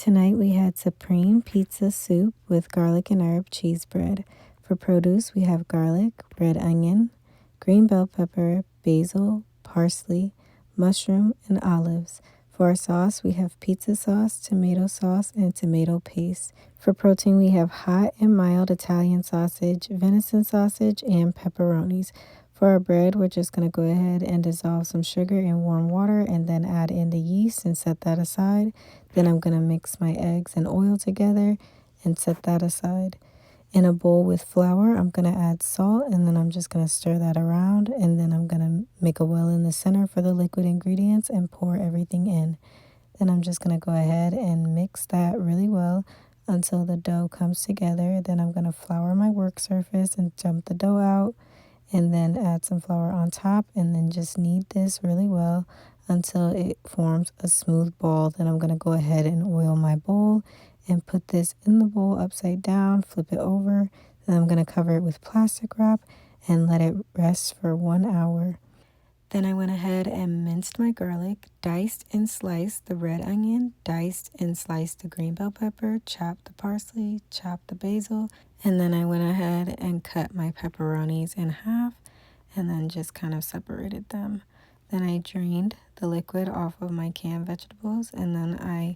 tonight we had supreme pizza soup with garlic and herb cheese bread. For produce, we have garlic, red onion, green bell pepper, basil, parsley, mushroom, and olives. For our sauce, we have pizza sauce, and tomato paste. For protein, we have hot and mild Italian sausage, venison sausage, and pepperonis. For our bread, we're just going to go ahead and dissolve some sugar in warm water and then add in the yeast and set that aside. Then I'm going to mix my eggs and oil together and set that aside. In a bowl with flour, I'm going to add salt and then I'm just going to stir that around, and then I'm going to make a well in the center for the liquid ingredients and pour everything in. Then I'm just going to go ahead and mix that really well until the dough comes together. Then I'm going to flour my work surface and dump the dough out, and then add some flour on top, and then just knead this really well until it forms a smooth ball. Then I'm going to go ahead and oil my bowl and put this in the bowl upside down, flip it over. Then I'm going to cover it with plastic wrap and let it rest for 1 hour. Then I went ahead and minced my garlic, diced and sliced the red onion, diced and sliced the green bell pepper, chopped the parsley, chopped the basil, and then I went ahead and cut my pepperonis in half and then just kind of separated them. Then I drained the liquid off of my canned vegetables, and then I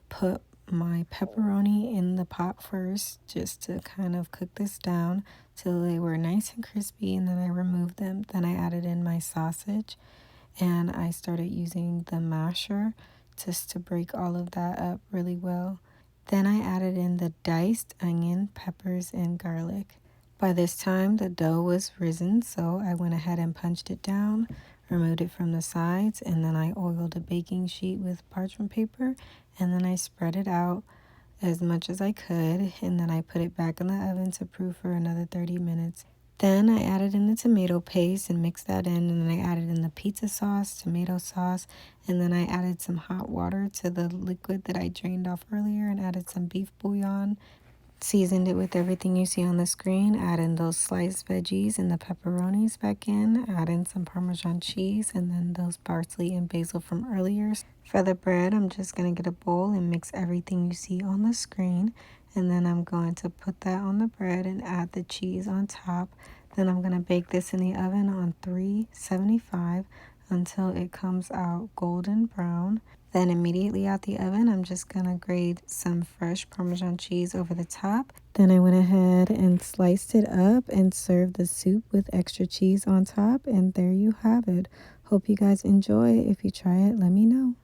put my pepperoni in the pot first just to kind of cook this down till they were nice and crispy, and then I removed them. Then I added in my sausage and I started using the masher just to break all of that up really well. Then I added in the diced onion, peppers, and garlic. By this time the dough was risen, so I went ahead and punched it down, removed it from the sides, and then I oiled a baking sheet with parchment paper, and then I spread it out as much as I could, and then I put it back in the oven to proof for another 30 minutes. Then I added in the tomato paste and mixed that in, and then I added in the pizza sauce, tomato sauce, and then I added some hot water to the liquid that I drained off earlier and added some beef bouillon. Seasoned it with everything you see on the screen. Add in those sliced veggies and the pepperonis back in. Add in some Parmesan cheese and then those parsley and basil from earlier. For the bread, I'm just going to get a bowl and mix everything you see on the screen. And then I'm going to put that on the bread and add the cheese on top. Then I'm going to bake this in the oven on 375 until it comes out golden brown. Then immediately out the oven, I'm just going to grate some fresh Parmesan cheese over the top. Then I went ahead and sliced it up and served the soup with extra cheese on top. And there you have it. Hope you guys enjoy. If you try it, let me know.